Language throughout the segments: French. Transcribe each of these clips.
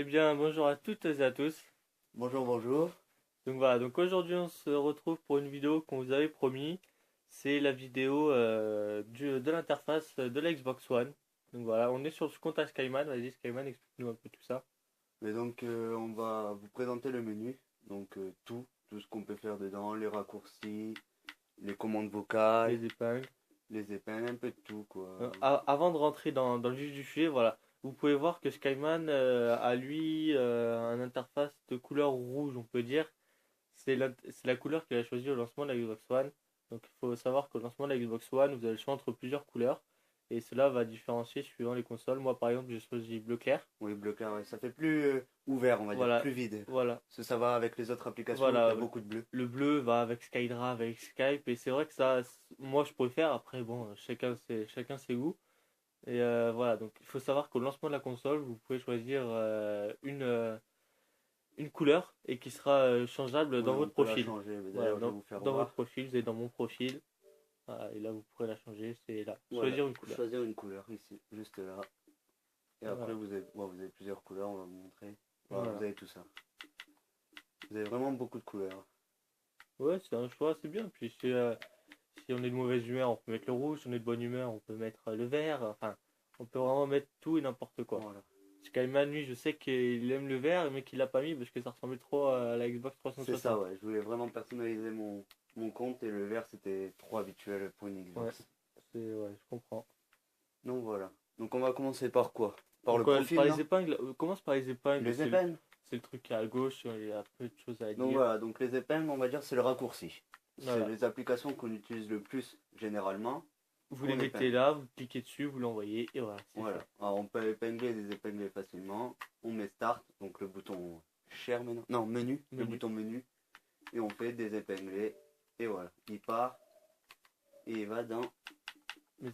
Eh bien, bonjour à toutes et à tous. Bonjour, bonjour. Donc voilà, donc aujourd'hui on se retrouve pour une vidéo qu'on vous avait promis. C'est la vidéo de l'interface de la Xbox One. Donc voilà, on est sur le compte Skyman. Vas-y Skyman, explique-nous un peu tout ça. Et donc, on va vous présenter le menu. Donc, tout ce qu'on peut faire dedans, les raccourcis, les commandes vocales, Les épingles. les épingles, un peu de tout, quoi. Avant de rentrer dans le vif du sujet, voilà, vous pouvez voir que Skyman a lui un interface de couleur rouge, on peut dire. C'est la couleur qu'il a choisie au lancement de la Xbox One. Donc il faut savoir qu'au lancement de la Xbox One, vous avez le choix entre plusieurs couleurs. Et cela va différencier suivant les consoles. Moi par exemple, j'ai choisi bleu clair. Oui, bleu clair, ouais. Ça fait plus ouvert, on va dire, Voilà, plus vide. voilà, Ça va avec les autres applications, il y voilà. a beaucoup de bleu. Le bleu va avec SkyDrive, avec Skype. Et c'est vrai que ça, moi je préfère. Après, bon, chacun ses goûts. Et voilà, donc il faut savoir qu'au lancement de la console, vous pouvez choisir une couleur et qui sera changeable Oui, dans on votre peut la profil. changer, mais Voilà, d'ailleurs, je vais vous faire dans votre voir. profil, vous êtes dans mon profil. Voilà, et là, vous pourrez la changer. C'est là. Voilà, Choisir une couleur. choisir une couleur ici, juste là. Et après, Voilà. vous avez plusieurs couleurs, on va vous montrer. Voilà, Voilà. vous avez tout ça. Vous avez vraiment beaucoup de couleurs. Ouais, c'est un choix, c'est bien. Puis si on est de mauvaise humeur, on peut mettre le rouge. Si on est de bonne humeur, on peut mettre le vert. Enfin, on peut vraiment mettre tout et n'importe quoi. Voilà. Skyman, lui, je sais qu'il aime le vert, mais qu'il l'a pas mis parce que ça ressemblait trop à la Xbox C'est ça, 360. ouais. Je voulais vraiment personnaliser mon compte et le vert c'était trop habituel pour une Ouais, Xbox. ouais, je comprends. Donc voilà. Donc on va commencer par quoi? Par le Donc, profil, par non? les épingles, commence par les épingles. Les épingles? C'est le truc qui est à gauche, il y a peu de choses à Donc dire. voilà, donc les épingles, on va dire c'est le raccourci. C'est Voilà. les applications qu'on utilise le plus généralement Vous les qu'on mettez épingle. là, vous cliquez dessus, vous l'envoyez, et voilà, c'est Voilà. fait. Alors on peut épingler et désépingler facilement. On met Start, donc le bouton Share maintenant. Non, menu, le Menu. bouton menu. Et on fait désépingler. Et voilà. Il part et il va dans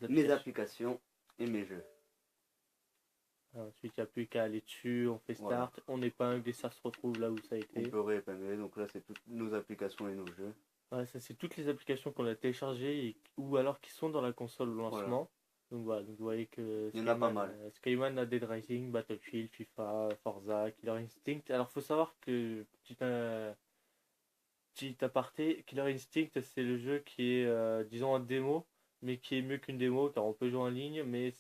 mes applications et mes jeux. Ensuite, il n'y a plus qu'à aller dessus, on fait Voilà. Start, on épingle et ça se retrouve là où ça a On été. peut réépingler, donc là c'est toutes nos applications et nos jeux. Ouais, ça, c'est toutes les applications qu'on a téléchargées ou alors qui sont dans la console au lancement. Voilà. Donc voilà, donc vous voyez que Il y en a pas mal. Skyman a Dead Rising, Battlefield, FIFA, Forza, Killer Instinct. Alors, faut savoir que, petit aparté, Killer Instinct, c'est le jeu qui est, disons, en démo, mais qui est mieux qu'une démo, car on peut jouer en ligne, mais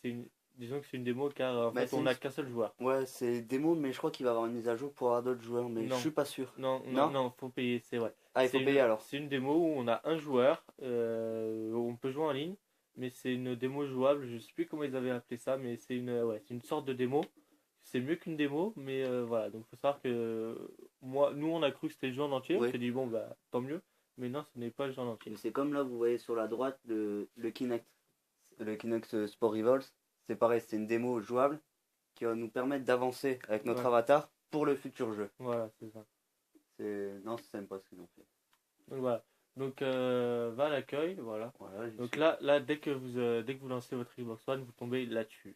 disons que c'est une démo, car en Bah, fait, on n'a qu'un seul joueur. Ouais, c'est démo, mais je crois qu'il va y avoir une mise à jour pour avoir d'autres joueurs, mais je Non, suis pas sûr. non, non, faut payer, c'est vrai. Ah, il faut payer alors. C'est une démo où on a un joueur, on peut jouer en ligne, mais c'est une démo jouable, je sais plus comment ils avaient appelé ça, mais ouais, c'est une sorte de démo. C'est mieux qu'une démo, mais voilà, donc faut savoir que nous on a cru que c'était le jeu en entier, on Oui. s'est dit bon bah tant mieux, mais non, ce n'est pas le jeu en entier. Mais c'est comme là, vous voyez sur la droite le Kinect. Le Kinect Sport Evolve. C'est pareil, c'est une démo jouable qui va nous permettre d'avancer avec notre Ouais. avatar pour le futur jeu. Voilà, c'est ça. Non, c'est sympa ce qu'ils ont fait. Donc voilà. Donc va à l'accueil, voilà. Voilà, j'y Donc suis. là dès que vous lancez votre Xbox One, vous tombez là-dessus.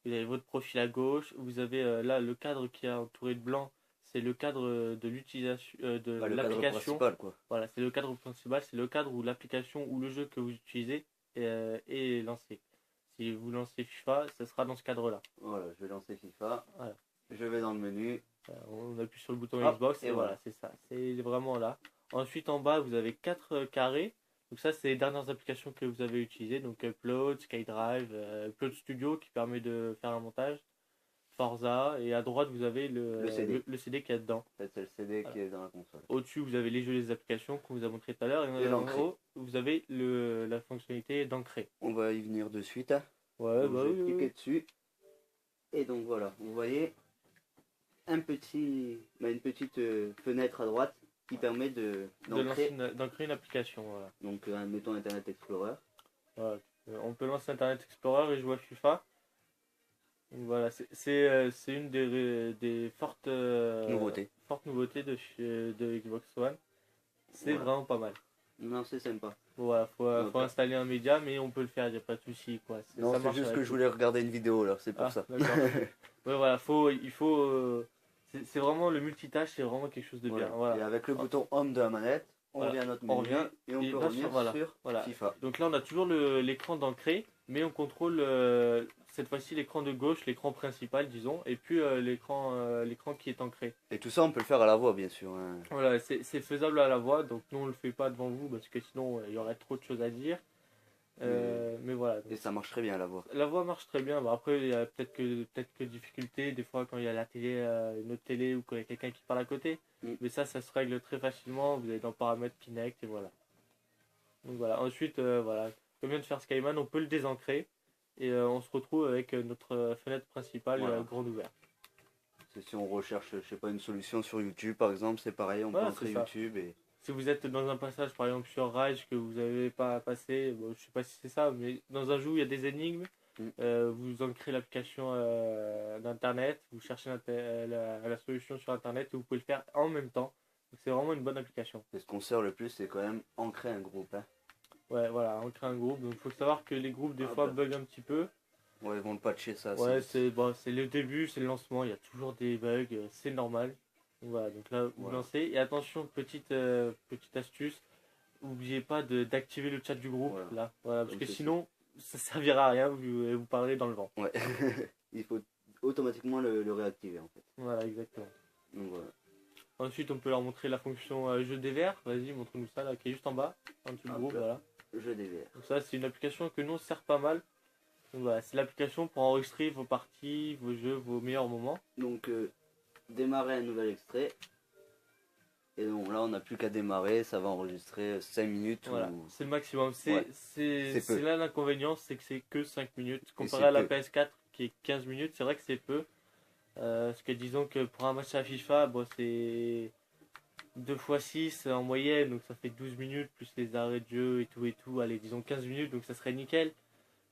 Vous avez votre profil à gauche, vous avez là le cadre qui est entouré de blanc, c'est le cadre de l'utilisation de Bah, le cadre l'application. principal, quoi. Voilà, c'est le cadre principal, c'est le cadre où l'application ou le jeu que vous utilisez est lancé. Si vous lancez FIFA, ce sera dans ce cadre-là. Voilà, je vais lancer FIFA. Voilà. Je vais dans le menu. On appuie sur le bouton Hop, Xbox et et voilà, c'est ça. C'est vraiment là. Ensuite, en bas, vous avez 4 carrés. Donc ça, c'est les dernières applications que vous avez utilisées. Donc Upload, SkyDrive, Upload Studio qui permet de faire un montage, Forza. Et à droite, vous avez Le CD. le CD qu'il y a dedans. En fait, c'est le CD Voilà. qui est dans la console. Au-dessus, vous avez les jeux et les applications qu'on vous a montré tout à l'heure. Et Et en l'encre. haut, vous avez la fonctionnalité d'ancrer. On va y venir de suite. Hein. Ouais, Donc, bah je vais oui, cliquer oui. dessus. Et donc voilà, vous voyez une petite fenêtre à droite qui permet d'ancrer. D'ancrer une application. Voilà. Donc mettons Internet Explorer. Voilà. On peut lancer Internet Explorer et jouer à FIFA. Donc voilà, c'est une des fortes nouveautés de Xbox One. C'est Voilà. vraiment pas mal. Non, c'est sympa. Voilà, faut installer un média, mais on peut le faire, il n'y a pas de souci. Non, Ça c'est marche juste avec que je tout. voulais regarder une vidéo là, c'est pour Ah, ça. d'accord. Ouais, voilà, c'est vraiment le multitâche, c'est vraiment quelque chose de bien. Voilà. Et avec le bouton Home de la manette, on Voilà. revient à notre On menu revient, et on et peut là, revenir sur voilà. FIFA. Donc là, on a toujours l'écran d'ancrer, mais on contrôle cette fois-ci l'écran de gauche, l'écran principal, disons, et puis l'écran qui est ancré. Et tout ça, on peut le faire à la voix, bien sûr, hein. Voilà, c'est faisable à la voix, donc nous on le fait pas devant vous parce que sinon il y aurait trop de choses à dire. Mais voilà. Et ça marche très bien à la voix. La voix marche très bien. Bon, après, il y a peut-être que difficulté, des fois quand il y a la télé, une autre télé ou quand il y a quelqu'un qui parle à côté. Mm. Mais ça se règle très facilement. Vous allez dans paramètres Kinect et voilà. Donc voilà. Ensuite, voilà. Comme vient de faire Skyman, on peut le désancrer et on se retrouve avec notre fenêtre principale Voilà. grande ouverte. Si on recherche, je sais pas, une solution sur YouTube, par exemple, c'est pareil, on peut Voilà, entrer c'est ça. YouTube et... Si vous êtes dans un passage, par exemple sur Rage, que vous n'avez pas passé, bon, je sais pas si c'est ça, mais dans un jeu où il y a des énigmes, Mm. vous ancrez l'application d'internet, vous cherchez la solution sur internet et vous pouvez le faire en même temps. Donc c'est vraiment une bonne application. Et ce qu'on sert le plus, c'est quand même ancrer un groupe, hein. Ouais, voilà, ancrer un groupe. Donc il faut savoir que les groupes des fois bug un petit peu. Ouais, ils vont le patcher ça. Ouais, c'est le début, c'est le lancement, il y a toujours des bugs, c'est normal. Donc voilà, donc là vous Voilà. lancez. Et attention, petite astuce. N'oubliez pas d'activer le chat du groupe Voilà. là, voilà, parce Donc que c'est sinon ça servira à rien, vous parlerez dans le vent. Ouais. Il faut automatiquement le réactiver en fait. Voilà, exactement. Donc voilà. Ensuite, on peut leur montrer la fonction jeu des verts. Vas-y, montre-nous ça là, qui est juste en bas, en dessous du groupe, là. voilà. Jeu des VR. Donc ça, c'est une application que nous on sert pas mal. Donc voilà, c'est l'application pour enregistrer vos parties, vos jeux, vos meilleurs moments. Donc démarrer un nouvel extrait. Et donc là on n'a plus qu'à démarrer, ça va enregistrer 5 minutes. Voilà, ou... c'est le maximum. Ouais. C'est là l'inconvénient, c'est que c'est que 5 minutes. Comparé c'est à la peu. PS4 qui est 15 minutes, c'est vrai que c'est peu. Parce que disons que pour un match à FIFA, bon, c'est 2 fois 6 en moyenne, donc ça fait 12 minutes, plus les arrêts de jeu et tout. Allez, disons 15 minutes, donc ça serait nickel.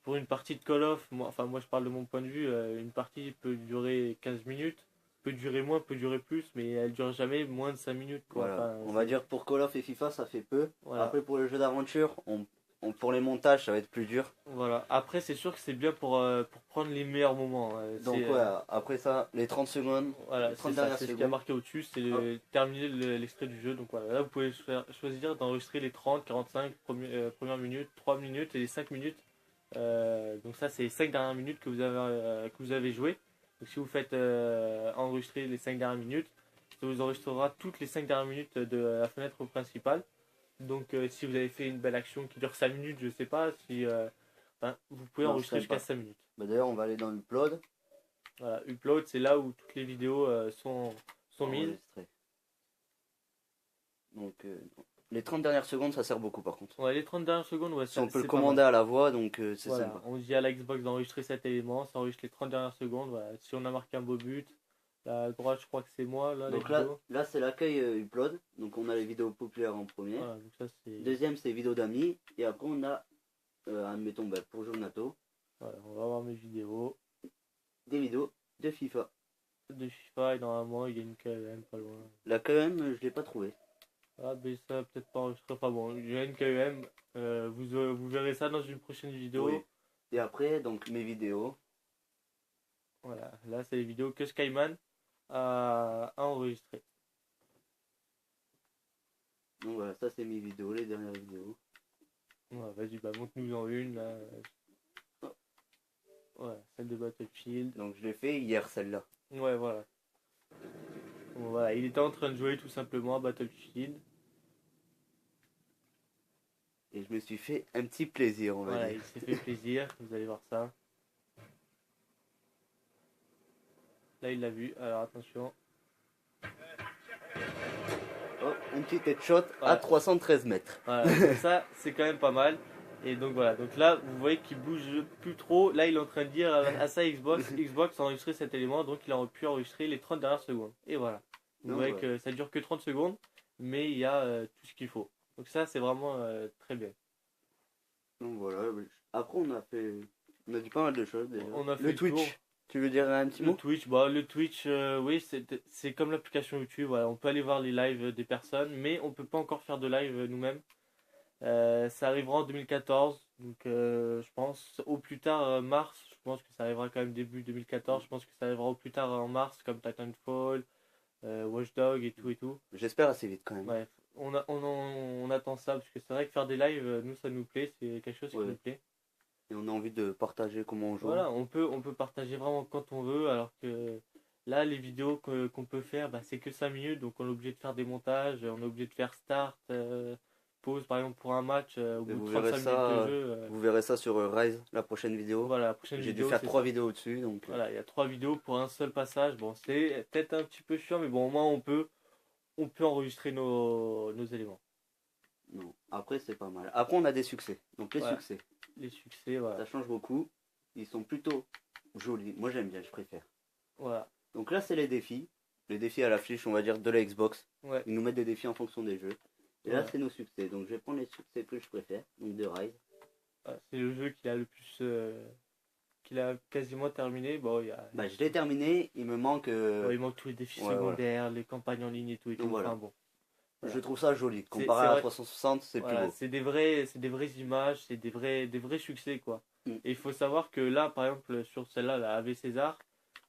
Pour une partie de Call of, moi je parle de mon point de vue, une partie peut durer 15 minutes, peut durer moins, peut durer plus, mais elle dure jamais moins de 5 minutes. Quoi. Voilà. Enfin, On va dire pour Call of et FIFA ça fait peu. Voilà. Après pour le jeu d'aventure, pour les montages ça va être plus dur. Voilà. Après, c'est sûr que c'est bien pour prendre les meilleurs moments. Donc après ça, les 30 secondes, voilà, les 30 c'est ça, dernières c'est ce qui a secondes. marqué au-dessus, c'est terminer l'extrait du jeu. Donc voilà, là vous pouvez choisir d'enregistrer les 30, 45 premières minutes, 3 minutes et les 5 minutes. Donc ça, c'est les 5 dernières minutes que vous avez joué. Donc si vous faites enregistrer les 5 dernières minutes, ça vous enregistrera toutes les 5 dernières minutes de la fenêtre principale. Donc si vous avez fait une belle action qui dure 5 minutes, je sais pas, si vous pouvez Non, enregistrer c'est jusqu'à pas. 5 minutes. Bah, d'ailleurs on va aller dans Upload. Voilà, Upload, c'est là où toutes les vidéos sont mises. Enregistrer. Donc les 30 dernières secondes ça sert beaucoup par contre. Ouais, les 30 dernières secondes, ouais, Si on peut le c'est pas commander mal. à la voix, donc c'est Voilà, sympa. on dit à la Xbox d'enregistrer cet élément, ça enregistre les 30 dernières secondes. Voilà. Si on a marqué un beau but, la droite, je crois que c'est moi, là, Donc les vidéos. là c'est l'accueil Upload. Donc on a les vidéos populaires en premier. Voilà, donc ça, c'est... Deuxième c'est vidéos d'amis. Et après on a, admettons pour Jonato, Voilà, on va voir mes vidéos des vidéos de FIFA. de FIFA et normalement il y a une KEM pas loin. La KM je l'ai pas trouvé. Ah, mais ça peut-être pas enregistré. Enfin bon, il y a une KEM. Vous verrez ça dans une prochaine vidéo. Oui. Et après donc mes vidéos. Voilà, là c'est les vidéos que Skyman a enregistrées. Donc voilà, ça c'est mes vidéos, les dernières vidéos. Ouais, vas-y, bah montre-nous en une là. Ouais, celle de Battlefield. Donc je l'ai fait hier celle-là. Ouais, voilà. Bon, voilà, il était en train de jouer tout simplement à Battlefield. Et je me suis fait un petit plaisir, on va Voilà, dire. il s'est fait plaisir, vous allez voir ça. Là, il l'a vu, alors attention. Oh, un petit headshot à Ouais. 313 mètres. Voilà, donc ça, c'est quand même pas mal. Et donc voilà, donc là, vous voyez qu'il bouge plus trop. Là, il est en train de dire à sa Xbox a enregistré cet élément, donc il a pu enregistrer les 30 dernières secondes. Et voilà. Vous Donc, voyez ouais. que ça dure que 30 secondes, mais il y a tout ce qu'il faut. Donc ça, c'est vraiment très bien. Donc voilà. Après on a dit pas mal de choses déjà. On a fait Le le tour. Twitch. Tu veux dire un petit Le mot? Twitch, oui, c'est comme l'application YouTube. Voilà, on peut aller voir les lives des personnes, mais on peut pas encore faire de live nous-mêmes. Ça arrivera en 2014, donc je pense au plus tard mars. Je pense que ça arrivera quand même début 2014. Je pense que ça arrivera au plus tard en mars, comme Titanfall, Watch Dogs et tout et tout. J'espère assez vite quand même. Bref, on attend ça parce que c'est vrai que faire des lives, nous ça nous plaît, c'est quelque chose qui Ouais. nous plaît. et on a envie de partager comment on joue. Voilà, on peut partager vraiment quand on veut, alors que là, les vidéos qu'on peut faire, bah, c'est que 5 minutes, donc on est obligé de faire des montages, on est obligé de faire start, pause, par exemple, pour un match, au Et bout de vous 35 verrez minutes de ça, jeu. vous verrez ça sur Rise, la prochaine vidéo. Voilà, la prochaine J'ai dû vidéo, faire c'est 3 ça. vidéos dessus, donc Voilà, il y a 3 vidéos pour un seul passage. Bon, c'est peut-être un petit peu chiant, mais bon, au moins on peut enregistrer nos éléments. non. Après, c'est pas mal. Après, on a des succès. Donc, les Voilà. succès, Les succès, voilà. ça change beaucoup. Ils sont plutôt jolis. Moi, j'aime bien, je préfère. Voilà. Donc là, c'est les défis. Les défis à l'affiche, on va dire, de la Xbox. Ouais. Ils nous mettent des défis en fonction des jeux. Et là, Ouais. c'est nos succès. Donc, je vais prendre les succès que je préfère. Donc, de Rise. Voilà, c'est le jeu qu'il a le plus. Qu'il a quasiment terminé. Bon, Bah, je l'ai terminé. Il me manque. bon, il manque tous les défis Ouais, secondaires, les campagnes en ligne et tout. Et Donc, tout. voilà. Enfin, bon. Voilà. Je trouve ça joli. C'est Comparé à vrai. 360, c'est Voilà, plus beau. c'est des vraies images, c'est des vrais succès, quoi. Mm. Et il faut savoir que là, par exemple, sur celle-là, la AV César,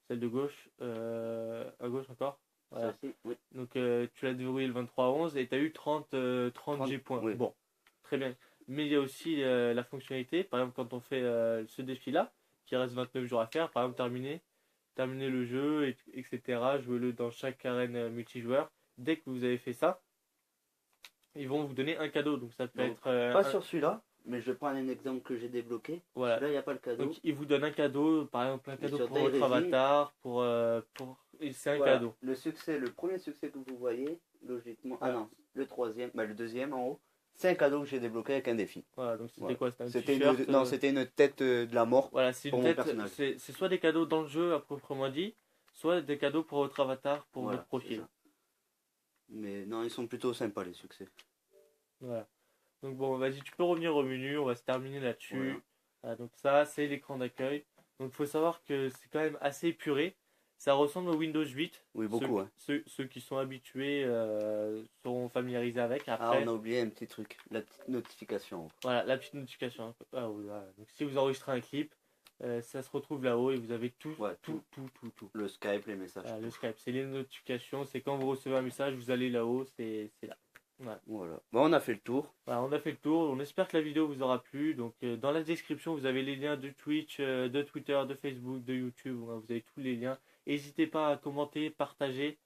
celle de gauche, à gauche encore. Voilà. Ça aussi, oui. Donc tu l'as déverrouillé le 23-11 et tu as eu 30 G points. Oui. Bon, très bien. Mais il y a aussi la fonctionnalité, par exemple quand on fait ce défi-là, qui reste 29 jours à faire, par exemple terminer le jeu, etc. Jouez-le dans chaque arène multijoueur. Dès que vous avez fait ça, ils vont vous donner un cadeau. Donc ça peut Donc, être... Pas sur celui-là, mais je prends un exemple que j'ai débloqué. Voilà. Celui-là, il n'y a pas le cadeau. Donc ils vous donnent un cadeau, par exemple un cadeau sur pour votre Dairy, avatar, et c'est un Voilà. cadeau. Le premier succès que vous voyez, logiquement. Ah Voilà. non, le troisième, le deuxième en haut, c'est un cadeau que j'ai débloqué avec un défi. Voilà, donc c'était Voilà. quoi? C'était un C'était t-shirt, non, c'était une tête de la mort. voilà, c'est pour une mon tête, personnage. c'est soit des cadeaux dans le jeu à proprement dit, soit des cadeaux pour votre avatar, pour Voilà, votre profil. c'est ça. Mais non, ils sont plutôt sympas les succès. Voilà. Donc bon, vas-y, tu peux revenir au menu, on va se terminer là-dessus. Voilà. Voilà, donc ça, c'est l'écran d'accueil. Donc il faut savoir que c'est quand même assez épuré. Ça ressemble au Windows 8. Oui, beaucoup. Hein. Ceux qui sont habitués seront familiarisés avec. Ah, Après, on a oublié un petit truc, la petite notification. voilà, la petite notification. Ah oui, voilà. Donc si vous enregistrez un clip, ça se retrouve là-haut et vous avez tout, Ouais, tout. Le Skype, les messages. Voilà, le Skype, c'est les notifications, c'est quand vous recevez un message, vous allez là-haut, c'est là. Voilà. Bon, on a fait le tour. Voilà, on a fait le tour, on espère que la vidéo vous aura plu. Donc dans la description, vous avez les liens de Twitch, de Twitter, de Facebook, de YouTube, voilà, vous avez tous les liens. N'hésitez pas à commenter, partager,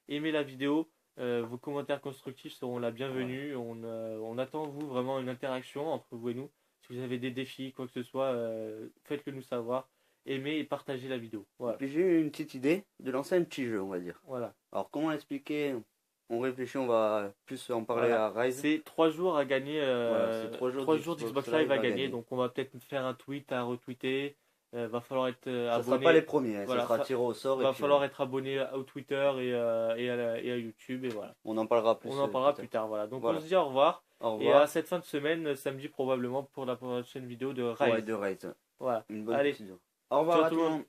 aimer la vidéo. Vos commentaires constructifs seront la bienvenue. On attend vous vraiment une interaction entre vous et nous. Si vous avez des défis, quoi que ce soit, faites-le nous savoir. Aimez et partagez la vidéo. Voilà. Et puis j'ai eu une petite idée de lancer un petit jeu, on va dire. Voilà. Alors comment expliquer? On réfléchit, on va plus en parler Voilà. à Rise. C'est 3 jours à gagner. Voilà, c'est 3 jours 3 jours d'Xbox Live à gagner. Donc on va peut-être faire un tweet à retweeter. Va falloir être Ça ne abonné. sera pas les premiers, hein, Voilà, ça sera tiré au sort. Va et puis, falloir être abonné au Twitter et à YouTube. Et voilà. on en parlera plus. On en parlera plus tard. Voilà. Donc Voilà. on se dit au revoir. Au Et revoir. à cette fin de semaine, samedi probablement, pour la prochaine vidéo de Rise. Ouais, de Rise. Voilà. Une bonne Allez. petite vidéo. Au revoir Ciao à tout tout le le monde. monde.